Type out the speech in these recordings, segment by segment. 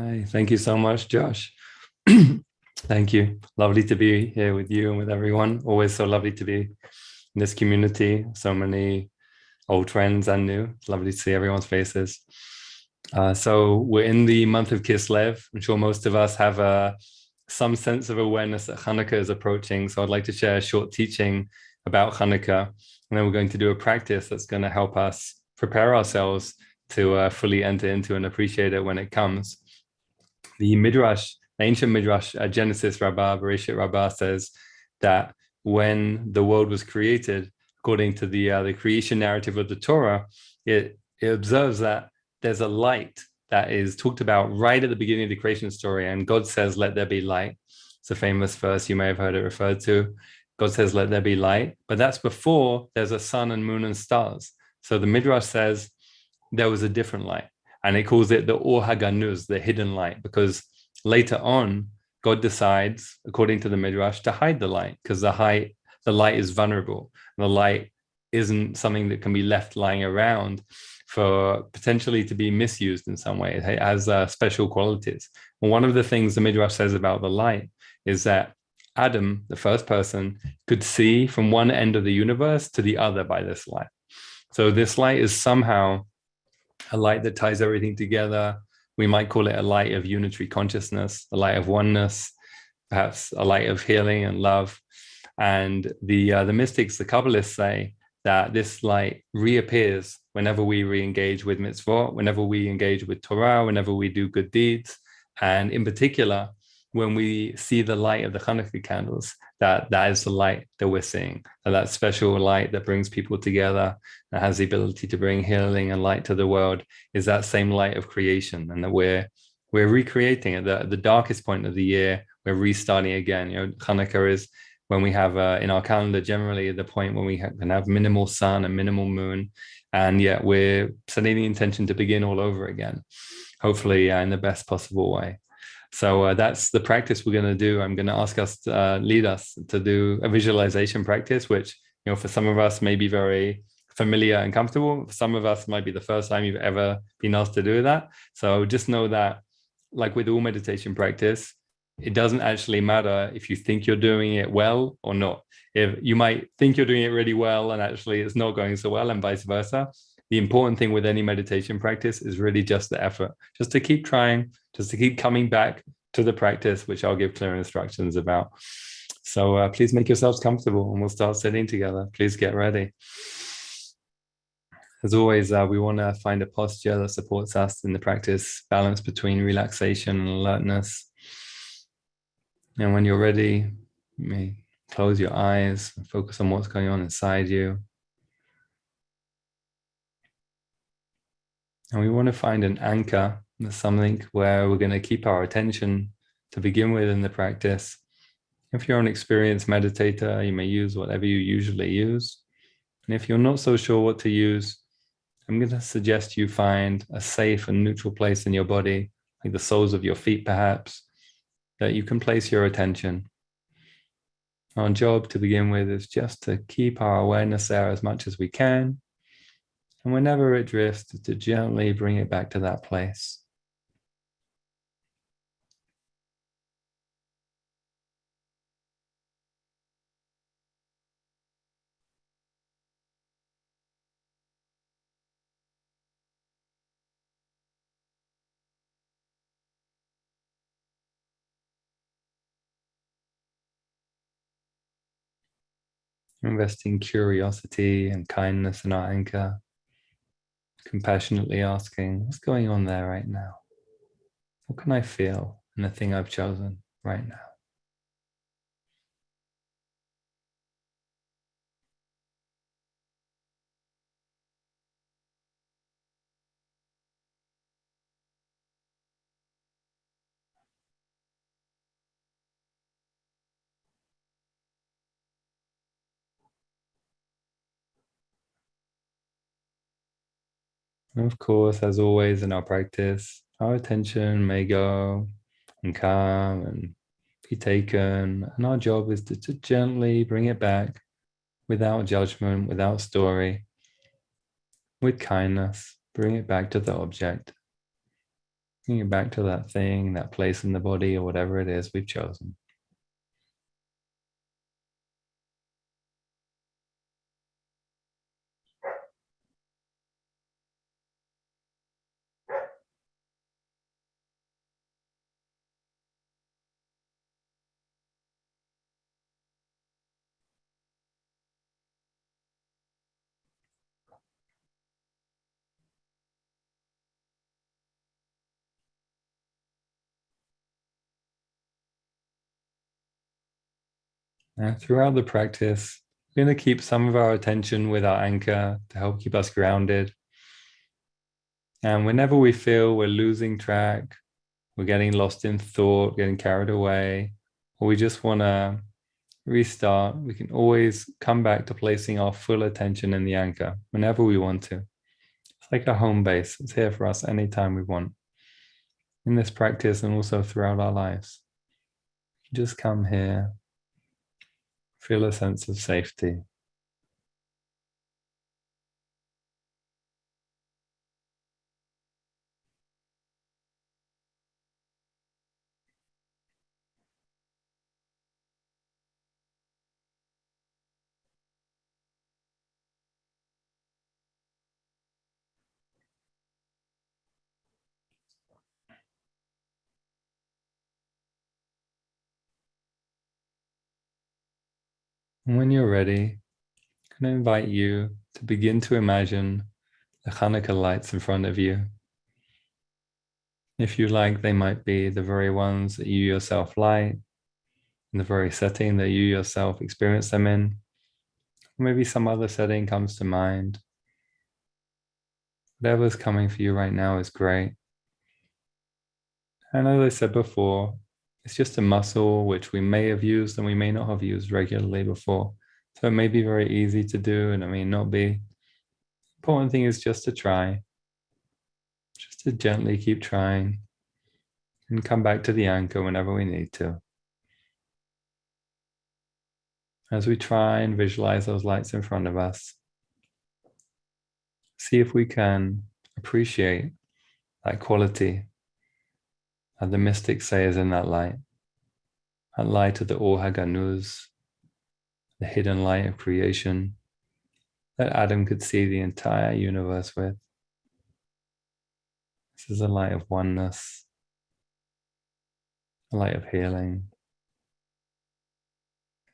Hi, thank you so much, Josh. Thank you. Lovely to be here with you and with everyone. Always so lovely to be in this community. So many old friends and new. It's lovely to see everyone's faces. So we're in the month of Kislev. I'm sure most of us have some sense of awareness that Hanukkah is approaching. So I'd like to share a short teaching about Hanukkah. And then we're going to do a practice that's going to help us prepare ourselves to fully enter into and appreciate it when it comes. The Midrash, the ancient Midrash, Genesis Rabbah, Bereshit Rabbah says that when the world was created, according to the creation narrative of the Torah, it observes that there's a light that is talked about right at the beginning of the creation story. And God says, "Let there be light." It's a famous verse. You may have heard it referred to. God says, "Let there be light." But that's before there's a sun and moon and stars. So the Midrash says there was a different light. And it calls it the Or HaGanuz, the hidden light, because later on, God decides, according to the Midrash, to hide the light, because the light is vulnerable. The light isn't something that can be left lying around for potentially to be misused in some way. It has special qualities. And one of the things the Midrash says about the light is that Adam, the first person, could see from one end of the universe to the other by this light. So this light is somehow a light that ties everything together. We might call it a light of unitary consciousness, a light of oneness, perhaps a light of healing and love. And the mystics, the Kabbalists say that this light reappears whenever we re-engage with mitzvot, whenever we engage with Torah, whenever we do good deeds. And in particular, when we see the light of the Hanukkah candles, that is the light that we're seeing, and that special light that brings people together, that has the ability to bring healing and light to the world, is that same light of creation, and that we're recreating it. The darkest point of the year, we're restarting again. Hanukkah is when we have in our calendar generally the point when we can have minimal sun and minimal moon, and yet we're setting the intention to begin all over again, hopefully in the best possible way. So that's the practice we're going to do. I'm going to ask us to lead us to do a visualization practice, which, for some of us may be very familiar and comfortable. For some of us might be the first time you've ever been asked to do that. So just know that, like with all meditation practice, it doesn't actually matter if you think you're doing it well or not. If you might think you're doing it really well and actually it's not going so well, and vice versa. The important thing with any meditation practice is really just the effort, just to keep trying, just to keep coming back to the practice, which I'll give clear instructions about. So please make yourselves comfortable and we'll start sitting together. Please get ready. As always, we want to find a posture that supports us in the practice, balance between relaxation and alertness. And when you're ready, you may close your eyes and focus on what's going on inside you. And we want to find an anchor, something where we're going to keep our attention to begin with in the practice. If you're an experienced meditator, you may use whatever you usually use. And if you're not so sure what to use, I'm going to suggest you find a safe and neutral place in your body, like the soles of your feet perhaps, that you can place your attention. Our job to begin with is just to keep our awareness there as much as we can. And whenever it drifts, to gently bring it back to that place. Investing curiosity and kindness in our anchor. Compassionately asking, what's going on there right now? What can I feel in the thing I've chosen right now? And of course, as always in our practice, our attention may go and come and be taken. And our job is to gently bring it back without judgment, without story, with kindness, bring it back to the object. Bring it back to that thing, that place in the body, or whatever it is we've chosen. And throughout the practice, we're going to keep some of our attention with our anchor to help keep us grounded. And whenever we feel we're losing track, we're getting lost in thought, getting carried away, or we just want to restart, we can always come back to placing our full attention in the anchor whenever we want to. It's like a home base. It's here for us anytime we want. In this practice and also throughout our lives, just come here, feel a sense of safety. And when you're ready, I'm going to invite you to begin to imagine the Hanukkah lights in front of you. If you like, they might be the very ones that you yourself light, in the very setting that you yourself experience them in. Maybe some other setting comes to mind. Whatever's coming for you right now is great. And as I said before, it's just a muscle which we may have used and we may not have used regularly before. So it may be very easy to do and it may not be. Important thing is just to try, just to gently keep trying and come back to the anchor whenever we need to. As we try and visualize those lights in front of us, see if we can appreciate that quality that the mystics say is in that light of the Or Haganuz, the hidden light of creation that Adam could see the entire universe with. This is a light of oneness, a light of healing,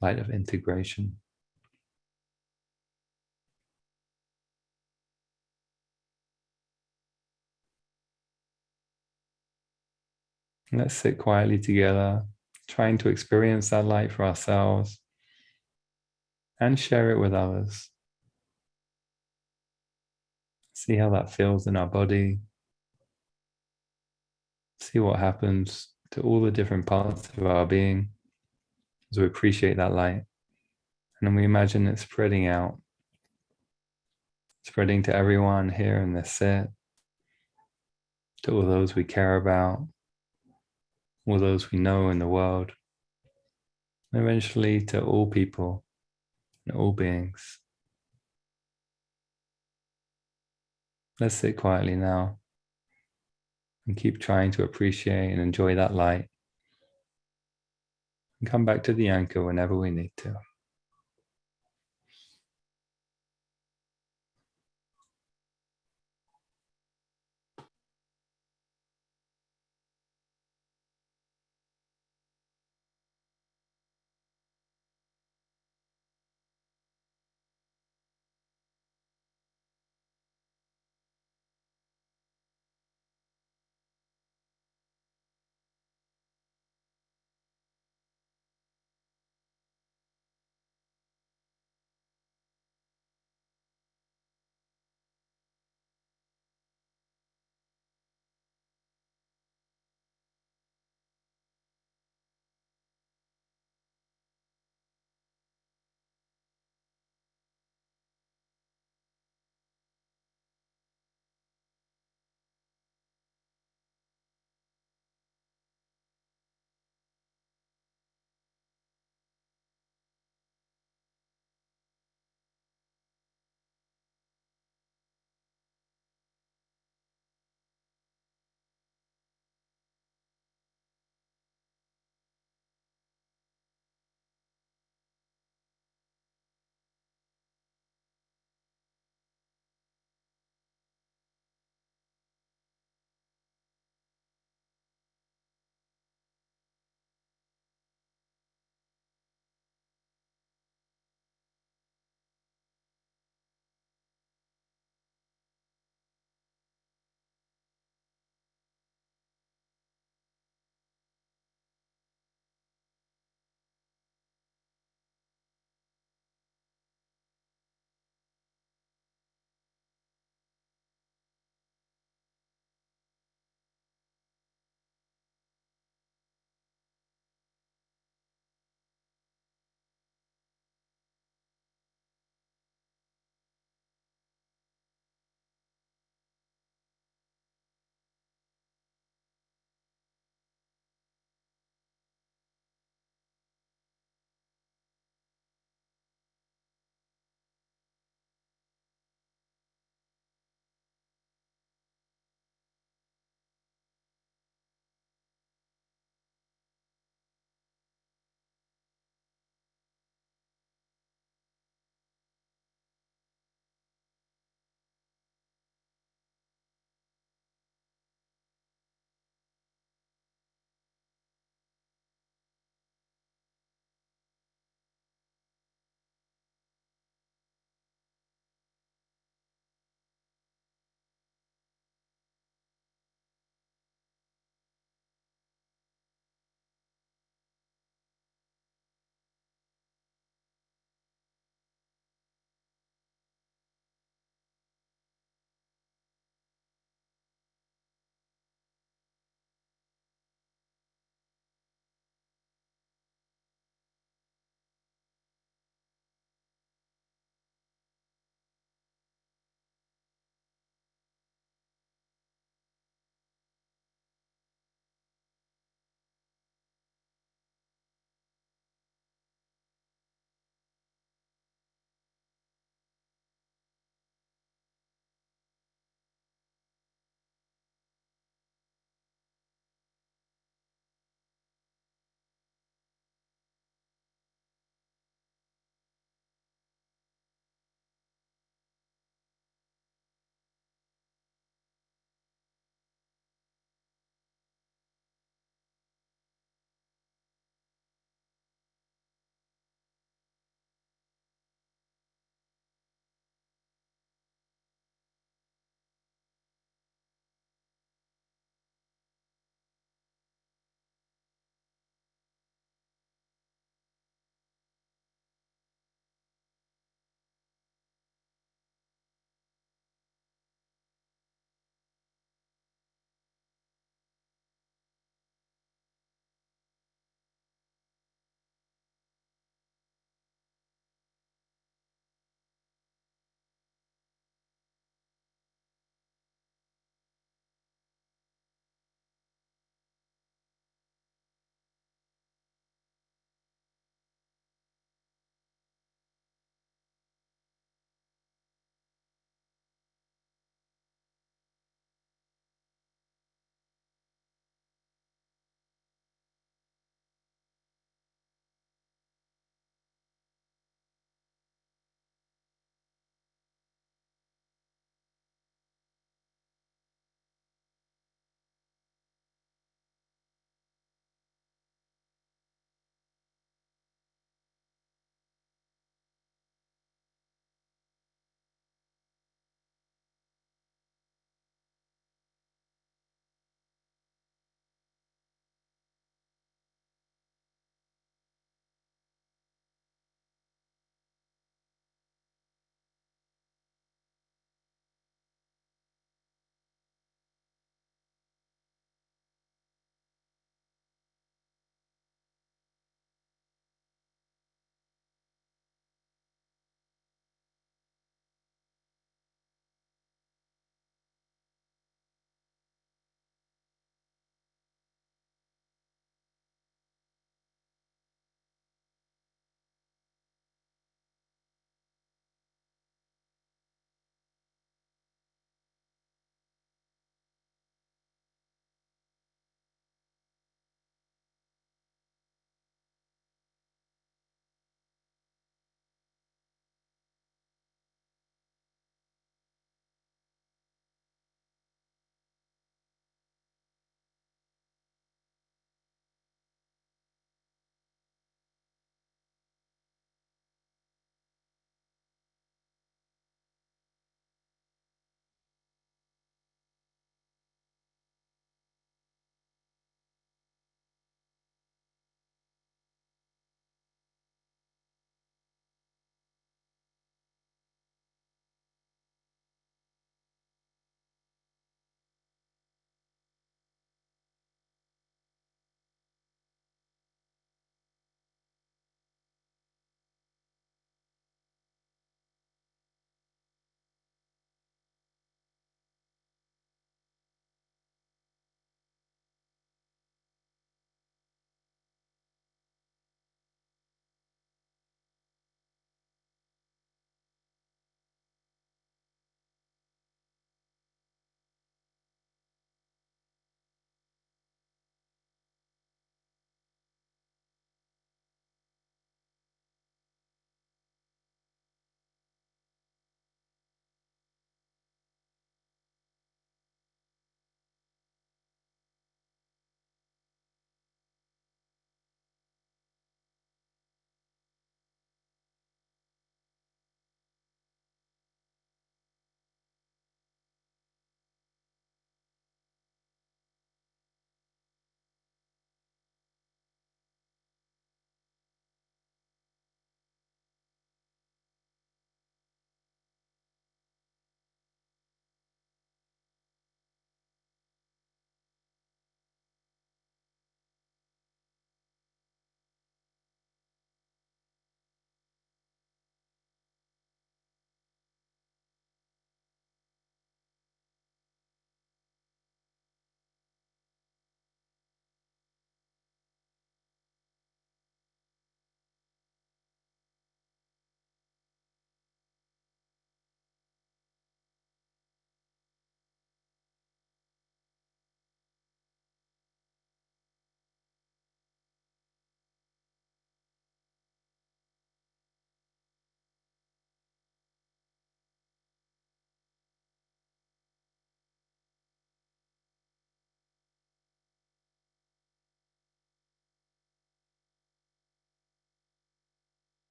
light of integration. And let's sit quietly together, trying to experience that light for ourselves and share it with others. See how that feels in our body. See what happens to all the different parts of our being as we appreciate that light. And then we imagine it spreading out, spreading to everyone here in this sit, to all those we care about, all those we know in the world, and eventually to all people and all beings. Let's sit quietly now and keep trying to appreciate and enjoy that light and come back to the anchor whenever we need to.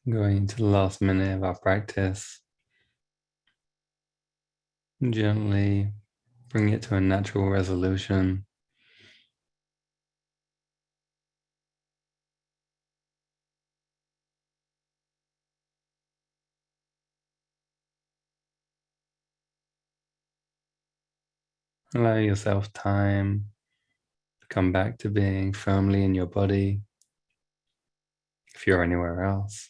Going into the last minute of our practice, gently bring it to a natural resolution. Allow yourself time to come back to being firmly in your body if you're anywhere else.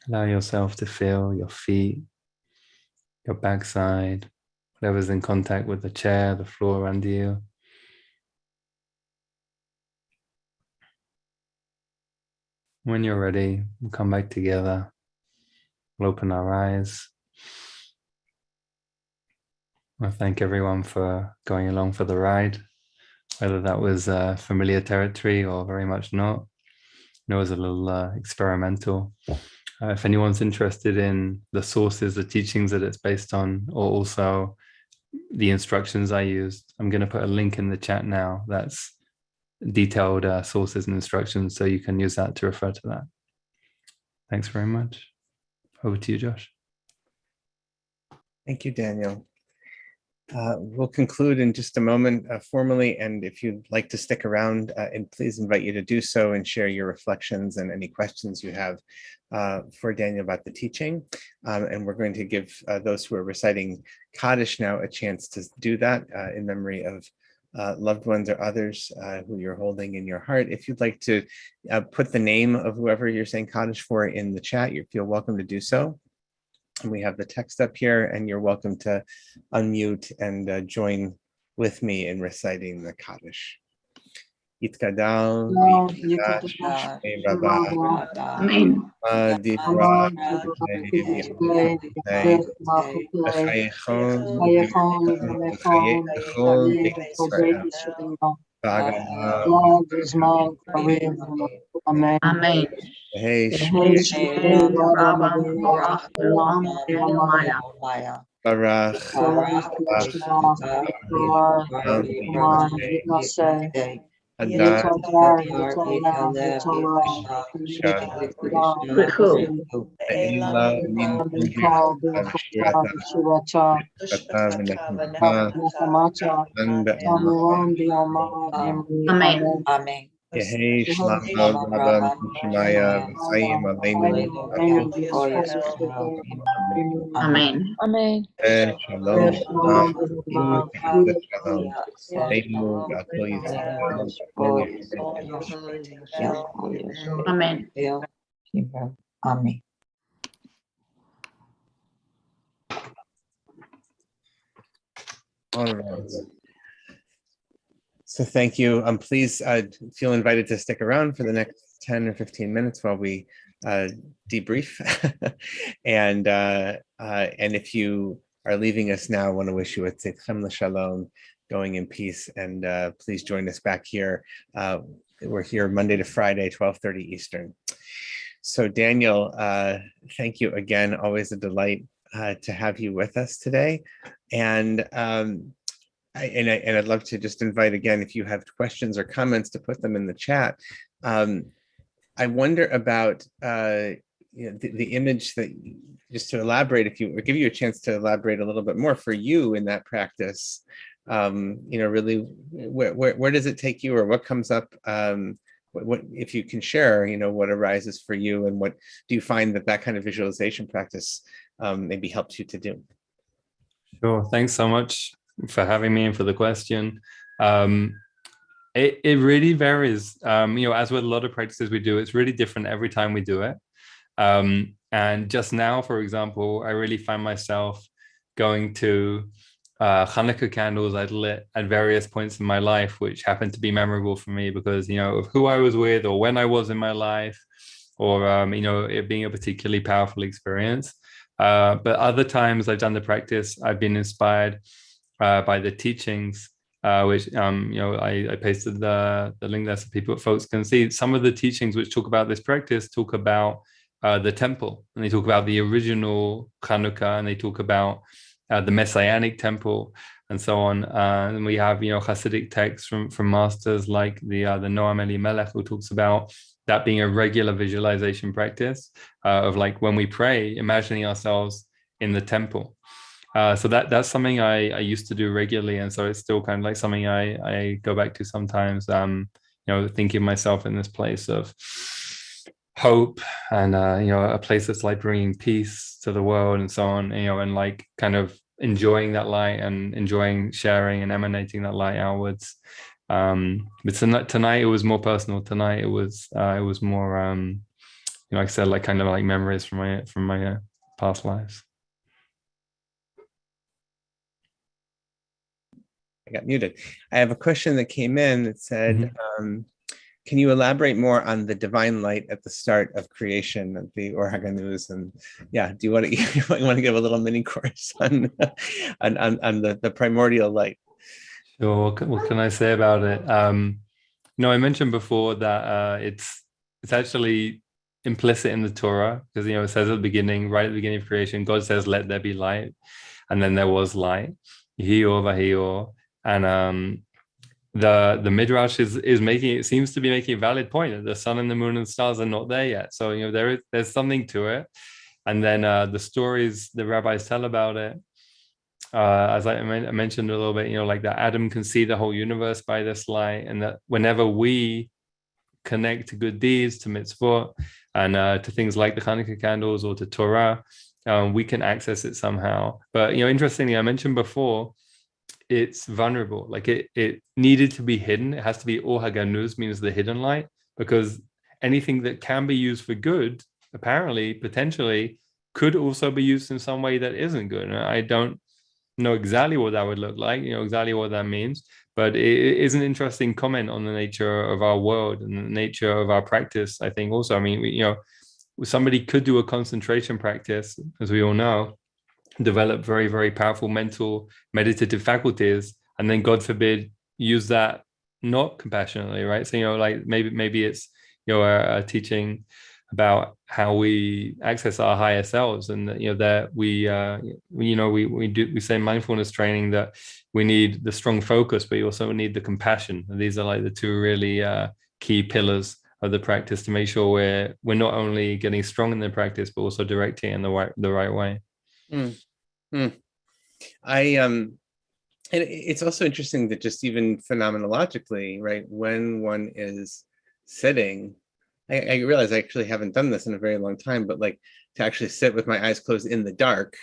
Allow yourself to feel your feet, your backside, whatever's in contact with the chair, the floor under you. When you're ready, we'll come back together. We'll open our eyes. I thank everyone for going along for the ride, whether that was familiar territory or very much not. It was a little experimental. If anyone's interested in the sources, the teachings that it's based on, or also the instructions I used, I'm going to put a link in the chat now that's detailed sources and instructions, so you can use that to refer to that. Thanks very much. Over to you, Josh. Thank you, Daniel. We'll conclude in just a moment formally, and if you'd like to stick around, and please invite you to do so and share your reflections and any questions you have for Daniel about the teaching. And we're going to give those who are reciting Kaddish now a chance to do that in memory of loved ones or others who you're holding in your heart. If you'd like to put the name of whoever you're saying Kaddish for in the chat, you feel welcome to do so. And we have the text up here, and you're welcome to unmute and join with me in reciting the Kaddish. Yitkadal, Amen. Amen. Hey, Barach, Amen. Yehei Shlomo Rabban Shemaya V'Chaim Aleinu Amen. Amen. Shalom Shalom Aleinu V'Akol Yisrael Amen. Amen. All right. So thank you. Please feel invited to stick around for the next 10 or 15 minutes while we debrief. And if you are leaving us now, I want to wish you a tzedchem l'shalom, going in peace. And please join us back here. We're here Monday to Friday, 12:30 Eastern. So Daniel, thank you again. Always a delight to have you with us today. And I'd love to just invite again, if you have questions or comments, to put them in the chat. I wonder about the image that, just to elaborate, if you or give you a chance to elaborate a little bit more for you in that practice. Really, where does it take you, or what comes up? What if you can share, what arises for you, and what do you find that kind of visualization practice maybe helps you to do? Sure. Thanks so much for having me and for the question. It really varies. As with a lot of practices we do, it's really different every time we do it. And just now, for example, I really find myself going to Hanukkah candles I'd lit at various points in my life, which happened to be memorable for me because, of who I was with or when I was in my life, or, it being a particularly powerful experience. But other times I've done the practice, I've been inspired by the teachings, which I pasted the link there so folks can see. Some of the teachings which talk about this practice talk about the temple, and they talk about the original Hanukkah, and they talk about the Messianic temple, and so on. And we have, Hasidic texts from masters like the Noam Elimelech, who talks about that being a regular visualization practice of like when we pray, imagining ourselves in the temple. So that's something I used to do regularly, and so it's still kind of like something I go back to sometimes. Thinking of myself in this place of hope, and a place that's like bringing peace to the world, and so on. And like kind of enjoying that light and enjoying sharing and emanating that light outwards. But tonight it was more personal. Tonight it was more like I said, like kind of like memories from my past lives. I got muted. I have a question that came in that said, can you elaborate more on the divine light at the start of creation of the Or HaGanuz? And yeah, do you want to give a little mini course on the primordial light? Sure. What can I say about it? I mentioned before that it's actually implicit in the Torah, because it says at the beginning, right at the beginning of creation, God says, "Let there be light," and then there was light. Yehi-or v'yehi-or. And the Midrash seems to be making a valid point that the sun and the moon and the stars are not there yet. So there's something to it. And then the stories the rabbis tell about it, as I mentioned a little bit, like that Adam can see the whole universe by this light, and that whenever we connect to good deeds, to mitzvot, and to things like the Hanukkah candles or to Torah, we can access it somehow. But interestingly, I mentioned before, it's vulnerable. Like it needed to be hidden. It has to be Or HaGanuz, means the hidden light, because anything that can be used for good, apparently, potentially, could also be used in some way that isn't good. And I don't know exactly what that would look like, exactly what that means, but it is an interesting comment on the nature of our world and the nature of our practice. I think also, somebody could do a concentration practice, as we all know, develop very, very powerful mental meditative faculties, and then God forbid use that not compassionately, right? So like maybe it's a teaching about how we access our higher selves, and that we say mindfulness training that we need the strong focus, but you also need the compassion, and these are like the two really key pillars of the practice to make sure we're not only getting strong in the practice but also directing it in the right way. And it's also interesting that just even phenomenologically, right, when one is sitting, I realize I actually haven't done this in a very long time, but like to actually sit with my eyes closed in the dark,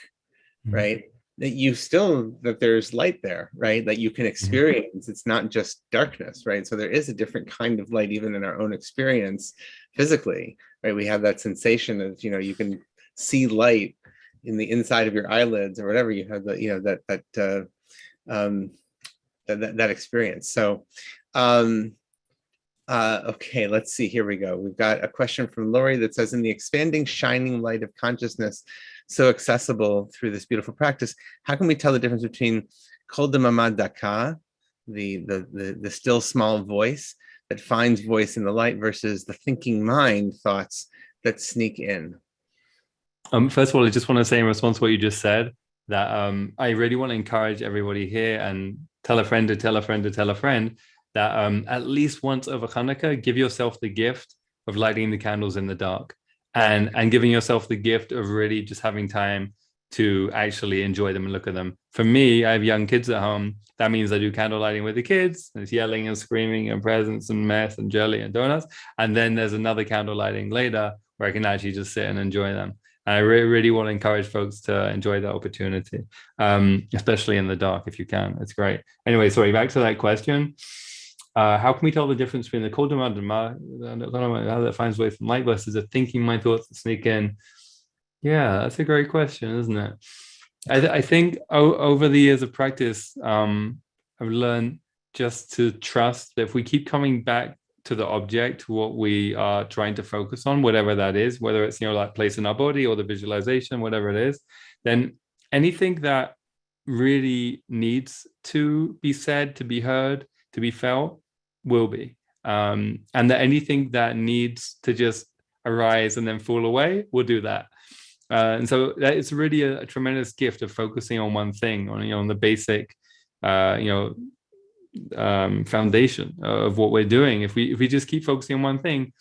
right, that there's light there, right, that you can experience. It's not just darkness, right? So there is a different kind of light even in our own experience physically, right? We have that sensation of, you can see light in the inside of your eyelids or whatever. You have that experience. So okay, let's see, here we go. We've got a question from Lori that says, in the expanding shining light of consciousness so accessible through this beautiful practice, how can we tell the difference between kol damama daka, the still small voice that finds voice in the light, versus the thinking mind thoughts that sneak in? First of all, I just want to say in response to what you just said, that I really want to encourage everybody here, and tell a friend to tell a friend to tell a friend, that at least once over Hanukkah, give yourself the gift of lighting the candles in the dark, and giving yourself the gift of really just having time to actually enjoy them and look at them. For me, I have young kids at home. That means I do candle lighting with the kids. There's yelling and screaming and presents and mess and jelly and donuts. And then there's another candle lighting later where I can actually just sit and enjoy them. And I really want to encourage folks to enjoy that opportunity, especially in the dark if you can. It's great. Anyway, sorry, back to that question. How can we tell the difference between the kol damama, how that finds way from light, versus the thinking mind thoughts that sneak in? Yeah, that's a great question, isn't it? I think over the years of practice, I've learned just to trust that if we keep coming back to the object, what we are trying to focus on, whatever that is, whether it's like place in our body or the visualization, whatever it is, then anything that really needs to be said, to be heard, to be felt, will be, and that anything that needs to just arise and then fall away will do that. And so that it's really a tremendous gift of focusing on one thing, on the basic, foundation of what we're doing. If we just keep focusing on one thing,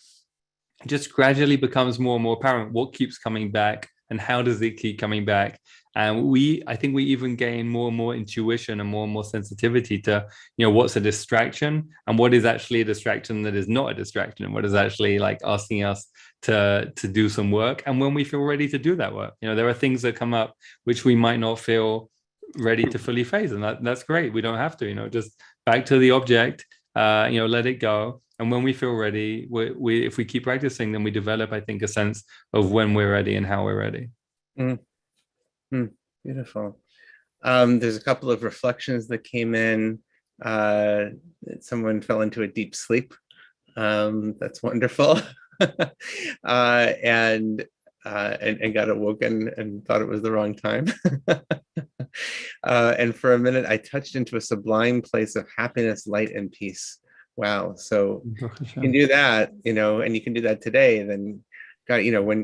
it just gradually becomes more and more apparent what keeps coming back and how does it keep coming back. And I think we even gain more and more intuition and more sensitivity to, what's a distraction and what is actually a distraction that is not a distraction, and what is actually like asking us to do some work. And when we feel ready to do that work, there are things that come up which we might not feel ready to fully face, and that's great. We don't have to, just back to the object, let it go. And when we feel ready, we if we keep practicing, then we develop, I think, a sense of when we're ready and how we're ready. Beautiful. There's a couple of reflections that came in. Someone fell into a deep sleep. That's wonderful. And got awoken and thought it was the wrong time. And for a minute, I touched into a sublime place of happiness, light, and peace. Wow. So you can do that, and you can do that today. Then, God, when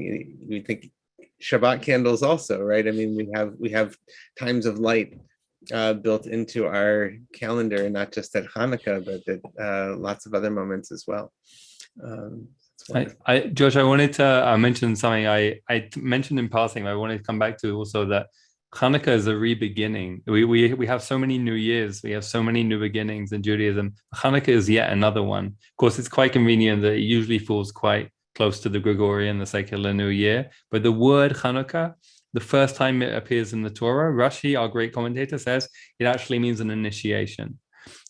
we think Shabbat candles also, right? I mean, we have times of light built into our calendar, and not just at Hanukkah, but at lots of other moments as well. Josh, I wanted to mention something I mentioned in passing, but I wanted to come back to also that Hanukkah is a re-beginning. We have so many new years. We have so many new beginnings in Judaism. Hanukkah is yet another one. Of course, it's quite convenient that it usually falls quite close to the Gregorian, the secular New Year. But the word Hanukkah, the first time it appears in the Torah, Rashi, our great commentator, says it actually means an initiation.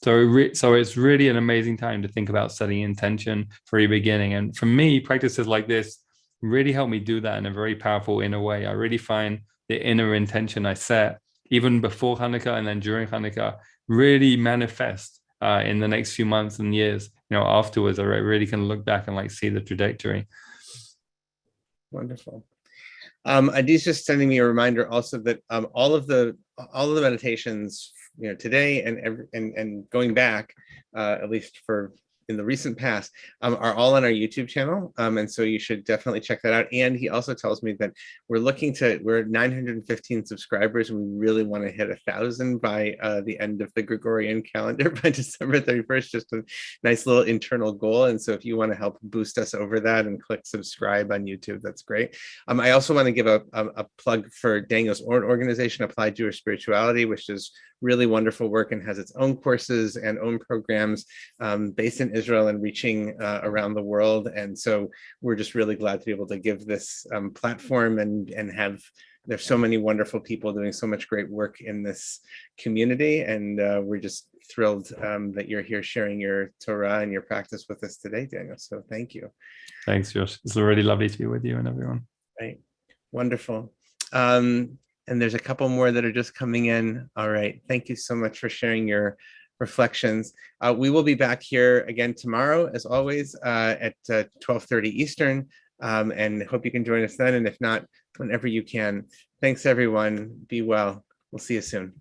So it's really an amazing time to think about setting intention for re-beginning. And for me, practices like this really help me do that in a very powerful inner way. I really find the inner intention I set, even before Hanukkah and then during Hanukkah, really manifest in the next few months and years. Afterwards, I really can look back and see the trajectory. Wonderful. Adi's just sending me a reminder also that all of the meditations, today and going back, at least for in the recent past, are all on our YouTube channel. And so you should definitely check that out. And he also tells me that we're 915 subscribers, and we really want to hit 1,000 by the end of the Gregorian calendar by December 31st, just a nice little internal goal. And so if you want to help boost us over that and click subscribe on YouTube, that's great. I also want to give a plug for Daniel's own organization, Applied Jewish Spirituality, which is really wonderful work and has its own courses and own programs based in Israel and reaching around the world. And so we're just really glad to be able to give this platform and have, there's so many wonderful people doing so much great work in this community. And we're just thrilled that you're here sharing your Torah and your practice with us today, Daniel. So thank you. Thanks, Josh. It's really lovely to be with you and everyone. Right. Wonderful. And there's a couple more that are just coming in. All right. Thank you so much for sharing your reflections. We will be back here again tomorrow, as always, at 12:30 Eastern, and hope you can join us then. And if not, whenever you can. Thanks, everyone. Be well. We'll see you soon.